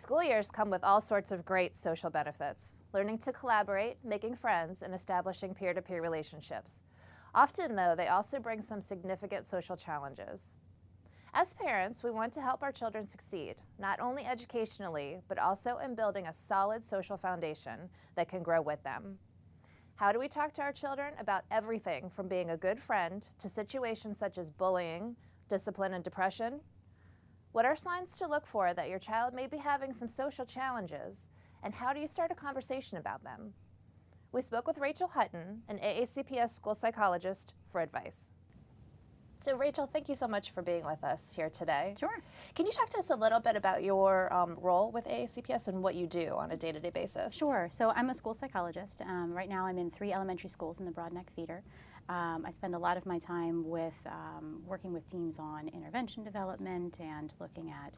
School years come with all sorts of great social benefits, learning to collaborate, making friends, and establishing peer-to-peer relationships. Often, though, they also bring some significant social challenges. As parents, we want to help our children succeed, not only educationally, but also in building a solid social foundation that can grow with them. How do we talk to our children about everything from being a good friend to situations such as bullying, discipline, and depression? What are signs to look for that your child may be having some social challenges, and how do you start a conversation about them? We spoke with Rachel Hunton, an AACPS School Psychologist, for advice. So Rachel, thank you so much for being with us here today. Sure. Can you talk to us a little bit about your role with AACPS and what you do on a day-to-day basis? Sure. So I'm a school psychologist. Right now I'm in 3 elementary schools in the Broadneck Feeder. I spend a lot of my time with working with teams on intervention development and looking at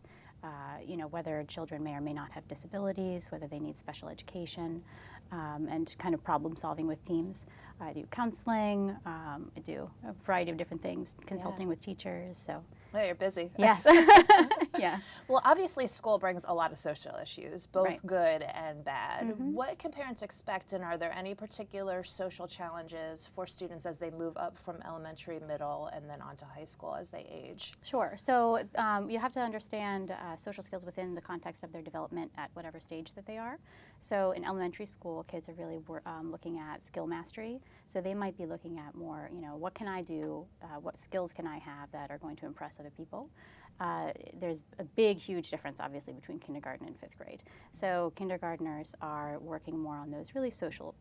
whether children may or may not have disabilities, whether they need special education, and kind of problem solving with teams. I do counseling, I do a variety of different things, consulting with teachers. So. Well, you're busy. Yes. Yeah. Well, obviously school brings a lot of social issues, both Right. good and bad. Mm-hmm. What can parents expect, and are there any particular social challenges for students as they move up from elementary, middle, and then on to high school as they age? Sure. So you have to understand social skills within the context of their development at whatever stage that they are. So in elementary school, kids are really looking at skill mastery. So they might be looking at more, what can I do? What skills can I have that are going to impress other people? There's a big, huge difference, obviously, between kindergarten and 5th grade. So kindergartners are working more on those really social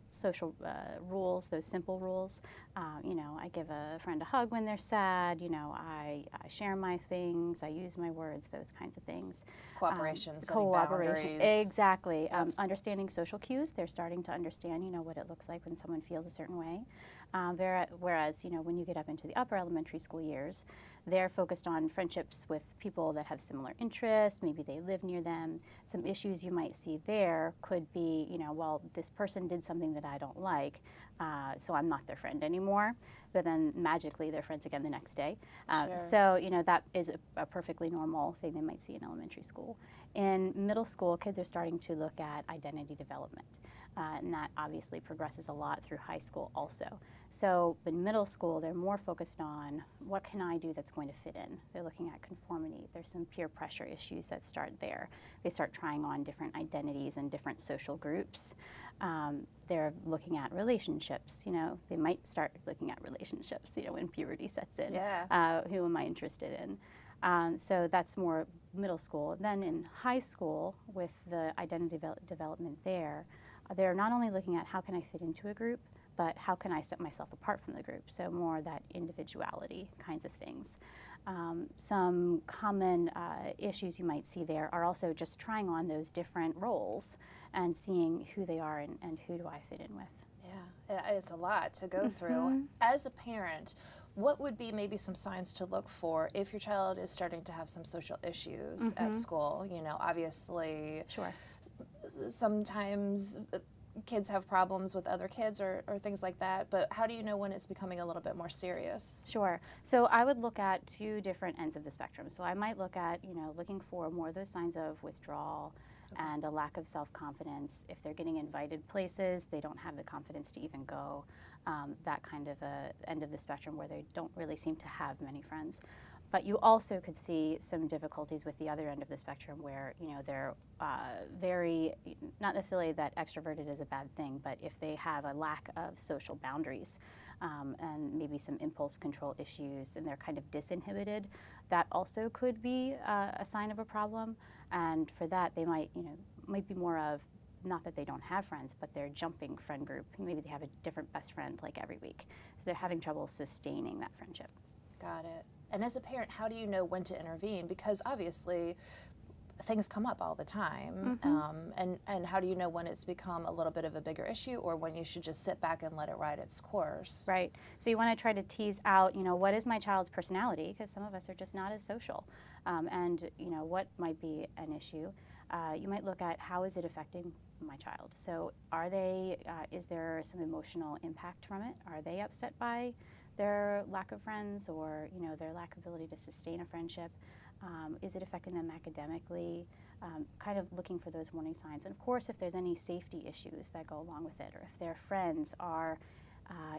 rules, those simple rules. I give a friend a hug when they're sad. I share my things. I use my words. Those kinds of things. Cooperation, setting boundaries. Exactly. Yep. Understanding social cues. They're starting to understand, what it looks like when someone feels a certain way. Whereas, when you get up into the upper elementary school years, they're focused on friendships with people that have similar interests. Maybe they live near them. Some issues you might see there could be, well, this person did something that I don't like, so I'm not their friend anymore. But then magically they're friends again the next day. Sure. So, that is a perfectly normal thing they might see in elementary school. In middle school, kids are starting to look at identity development. And that obviously progresses a lot through high school also. So in middle school, they're more focused on what can I do that's going to fit in. They're looking at conformity. There's some peer pressure issues that start there. They start trying on different identities and different social groups. They're looking at relationships. They might start looking at relationships, when puberty sets in. Yeah. Who am I interested in? So that's more middle school. Then in high school, with the identity development there, they're not only looking at how can I fit into a group, but how can I set myself apart from the group? So more that individuality kinds of things. Some common issues you might see there are also just trying on those different roles and seeing who they are and who do I fit in with. Yeah, it's a lot to go through. As a parent, what would be maybe some signs to look for if your child is starting to have some social issues at school? Obviously, Sure. Sometimes kids have problems with other kids or things like that, but how do you know when it's becoming a little bit more serious? Sure. So I would look at 2 different ends of the spectrum. So I might look at, looking for more of those signs of withdrawal and a lack of self-confidence. If they're getting invited places, they don't have the confidence to even go. That kind of a end of the spectrum where they don't really seem to have many friends. But you also could see some difficulties with the other end of the spectrum where, they're very, not necessarily that extroverted is a bad thing, but if they have a lack of social boundaries and maybe some impulse control issues and they're kind of disinhibited, that also could be a sign of a problem. And for that, they might be more of, not that they don't have friends, but they're jumping friend group. Maybe they have a different best friend like every week. So they're having trouble sustaining that friendship. Got it. And as a parent, how do you know when to intervene? Because obviously things come up all the time. And how do you know when it's become a little bit of a bigger issue or when you should just sit back and let it ride its course? Right. So you want to try to tease out, what is my child's personality? Because some of us are just not as social. And, what might be an issue? You might look at how is it affecting my child? So is there some emotional impact from it? Are they upset by their lack of friends or, their lack of ability to sustain a friendship? Is it affecting them academically? Kind of looking for those warning signs. And of course, if there's any safety issues that go along with it, or if their friends are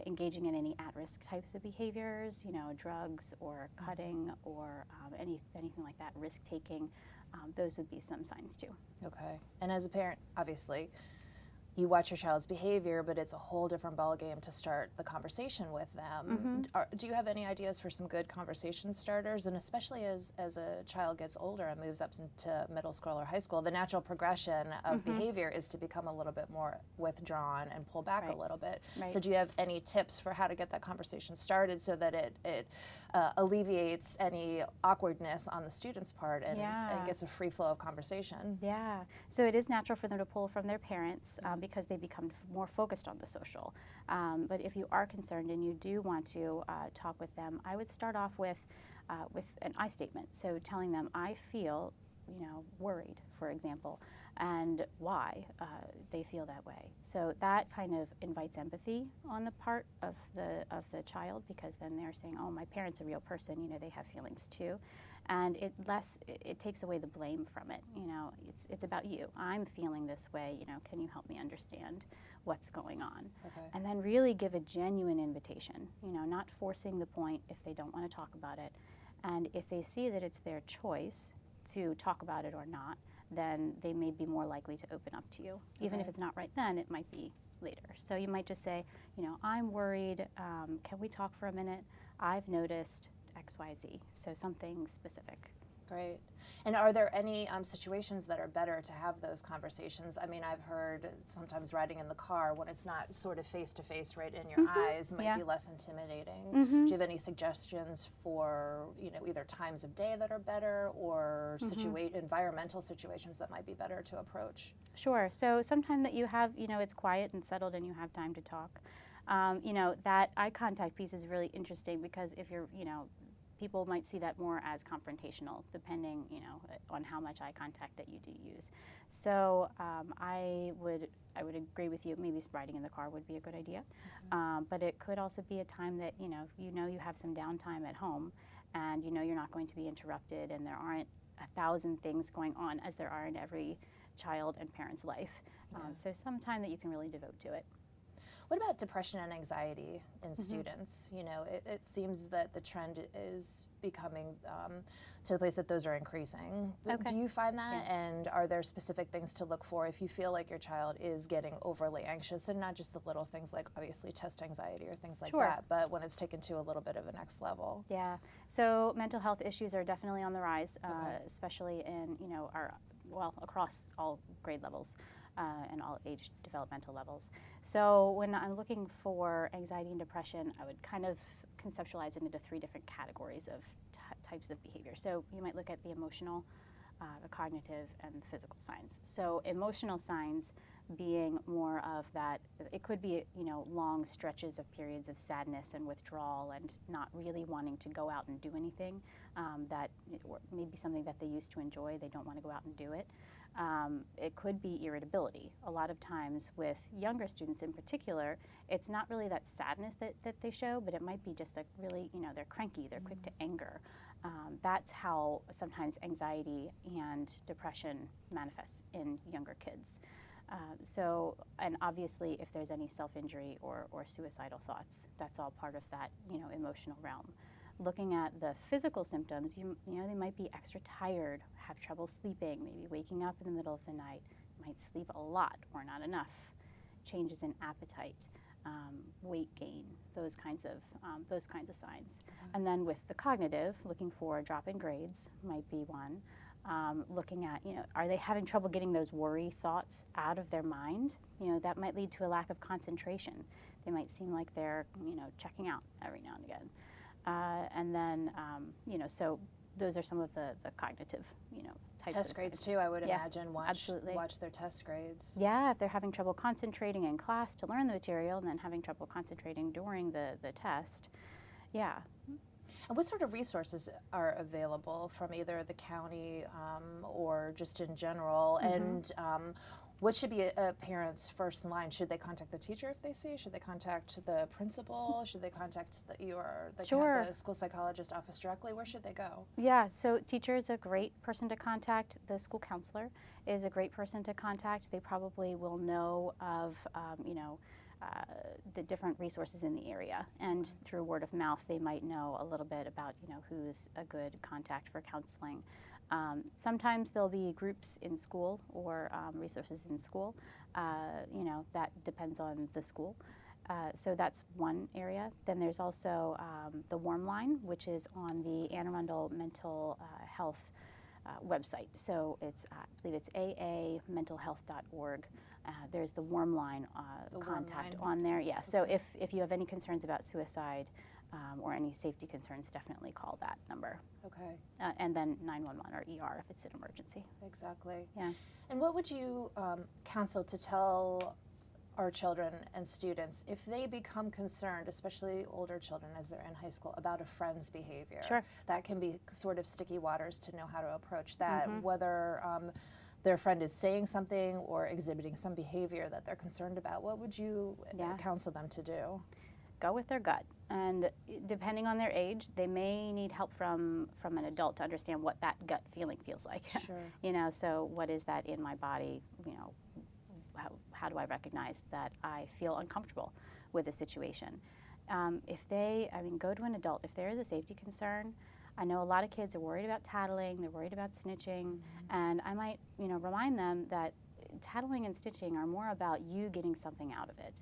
engaging in any at-risk types of behaviors, drugs or cutting or anything like that, risk-taking, those would be some signs too. Okay. And as a parent, obviously, you watch your child's behavior, but it's a whole different ballgame to start the conversation with them. Do you have any ideas for some good conversation starters? And especially as a child gets older and moves up into middle school or high school, the natural progression of behavior is to become a little bit more withdrawn and pull back a little bit. Right. So do you have any tips for how to get that conversation started so that it alleviates any awkwardness on the student's part and gets a free flow of conversation? Yeah, so it is natural for them to pull from their parents because they become more focused on the social. But if you are concerned and you do want to talk with them, I would start off with an I statement. So telling them, I feel, worried, for example, and why they feel that way. So that kind of invites empathy on the part of the child, because then they're saying, oh, my parent's a real person, they have feelings too. And it takes away the blame from it. It's about you. I'm feeling this way. Can you help me understand what's going on? Okay. And then really give a genuine invitation. Not forcing the point if they don't want to talk about it. And if they see that it's their choice to talk about it or not, then they may be more likely to open up to you. Even if it's not right then, it might be later. So you might just say, I'm worried. Can we talk for a minute? I've noticed XYZ, so something specific. Great. And are there any situations that are better to have those conversations? I mean, I've heard sometimes riding in the car when it's not sort of face-to-face right in your eyes might be less intimidating. Do you have any suggestions for, either times of day that are better or environmental situations that might be better to approach? Sure. So sometime that you have, it's quiet and settled and you have time to talk. That eye contact piece is really interesting because if you're, people might see that more as confrontational, depending, on how much eye contact that you do use. So I would agree with you. Maybe riding in the car would be a good idea, but it could also be a time that you have some downtime at home, and you're not going to be interrupted, and there aren't 1,000 things going on as there are in every child and parent's life. So some time that you can really devote to it. What about depression and anxiety in students? It seems that the trend is becoming to the place that those are increasing. Okay. Do you find that? Yeah. And are there specific things to look for if you feel like your child is getting overly anxious, and not just the little things like obviously test anxiety or things like that, but when it's taken to a little bit of a next level? Yeah. So mental health issues are definitely on the rise, especially in across all grade levels. And all age developmental levels. So when I'm looking for anxiety and depression, I would kind of conceptualize it into 3 different categories of types of behavior. So you might look at the emotional, the cognitive, and the physical signs. So emotional signs being more of that, it could be, long stretches of periods of sadness and withdrawal and not really wanting to go out and do anything that may be something that they used to enjoy. They don't want to go out and do it. It could be irritability. A lot of times with younger students in particular, it's not really that sadness that they show, but it might be just a really, they're cranky, they're quick to anger. That's how sometimes anxiety and depression manifests in younger kids. And obviously if there's any self-injury or suicidal thoughts, that's all part of that, emotional realm. Looking at the physical symptoms, they might be extra tired, have trouble sleeping, maybe waking up in the middle of the night, might sleep a lot or not enough, changes in appetite, weight gain, those kinds of signs. And then with the cognitive, looking for a drop in grades might be one. Looking at, are they having trouble getting those worry thoughts out of their mind? That might lead to a lack of concentration. They might seem like they're, checking out every now and again. And then, so those are some of the cognitive, types Test of grades signs. too, I would Yeah, imagine. absolutely. Watch their test grades. Yeah, if they're having trouble concentrating in class to learn the material and then having trouble concentrating during the test, yeah. And what sort of resources are available from either the county or just in general? And What should be a parent's first line? Should they contact the teacher if they see? Should they contact the principal? Should they contact Sure. the school psychologist office directly? Where should they go? Yeah, so teacher is a great person to contact. The school counselor is a great person to contact. They probably will know of, the different resources in the area, and through word of mouth, they might know a little bit about, who's a good contact for counseling. Sometimes there'll be groups in school or resources in school. That depends on the school. So that's one area. Then there's also the Warm Line, which is on the Anne Arundel Mental Health website. So it's, I believe it's aamentalhealth.org. There's the Warm Line contact on there. Yeah. Okay. So if you have any concerns about suicide or any safety concerns, definitely call that number. Okay. And then 911 or ER if it's an emergency. Exactly. Yeah. And what would you counsel to tell our children and students if they become concerned, especially older children as they're in high school, about a friend's behavior? Sure. That can be sort of sticky waters to know how to approach that, Mm-hmm. whether their friend is saying something or exhibiting some behavior that they're concerned about. What would you counsel them to do? Go with their gut, and depending on their age, they may need help from an adult to understand what that gut feeling feels like. Sure. So what is that in my body? How do I recognize that I feel uncomfortable with a situation? Go to an adult. If there is a safety concern, I know a lot of kids are worried about tattling, they're worried about snitching, and I might, remind them that tattling and snitching are more about you getting something out of it.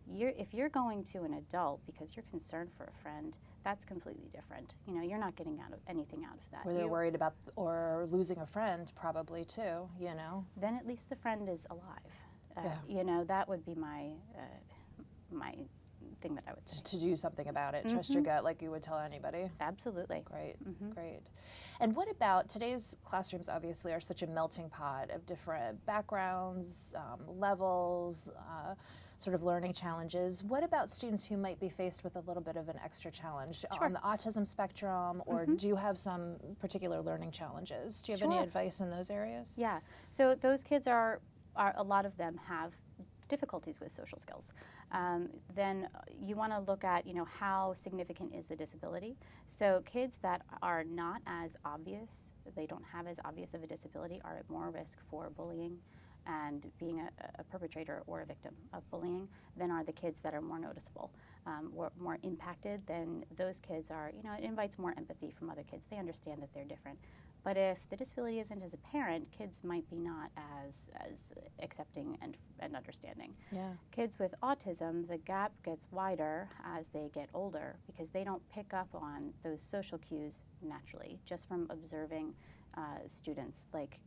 If you're going to an adult because you're concerned for a friend, that's completely different. You're not getting anything out of that. Where they're worried about or losing a friend, probably too. Then at least the friend is alive. Yeah. That would be my my thing that I would say. To do something about it. Trust your gut like you would tell anybody. Absolutely. Great, great. And what about today's classrooms? Obviously, are such a melting pot of different backgrounds, levels, sort of learning challenges. What about students who might be faced with a little bit of an extra challenge on the autism spectrum, or do you have some particular learning challenges? Do you have any advice in those areas? Yeah. So those kids are a lot of them have difficulties with social skills. Then you want to look at, how significant is the disability. So kids that are not as obvious, they don't have as obvious of a disability, are at more risk for bullying and being a perpetrator or a victim of bullying than are the kids that are more noticeable, more impacted. Then those kids are, it invites more empathy from other kids. They understand that they're different. But if the disability isn't as apparent, kids might be not as accepting and understanding. Yeah. Kids with autism, the gap gets wider as they get older because they don't pick up on those social cues naturally, just from observing students like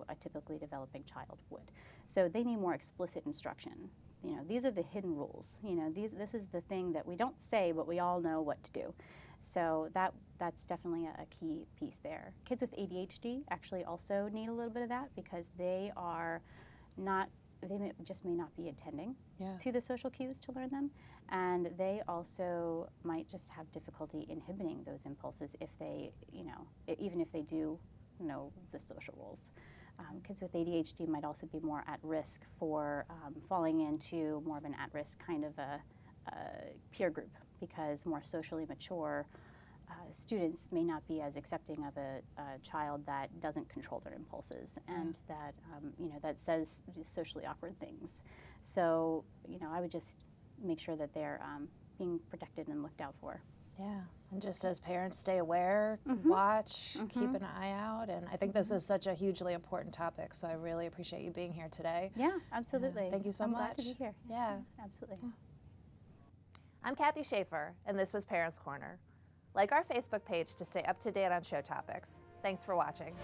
a typically developing child would. So they need more explicit instruction. These are the hidden rules. This is the thing that we don't say, but we all know what to do. So that's definitely a key piece there. Kids with ADHD actually also need a little bit of that because they may not be attending to the social cues to learn them, and they also might just have difficulty inhibiting those impulses if they, even if they do know the social rules. Kids with ADHD might also be more at risk for falling into more of an at-risk kind of a peer group, because more socially mature students may not be as accepting of a child that doesn't control their impulses and that that says socially awkward things. So I would just make sure that they're being protected and looked out for. Yeah, and just as parents, stay aware, watch, keep an eye out, and I think this is such a hugely important topic, so I really appreciate you being here today. Yeah, absolutely. Thank you so I'm much. glad to be here. Yeah. Absolutely. I'm Kathy Shaffer, and this was Parents Corner. Like our Facebook page to stay up to date on show topics. Thanks for watching.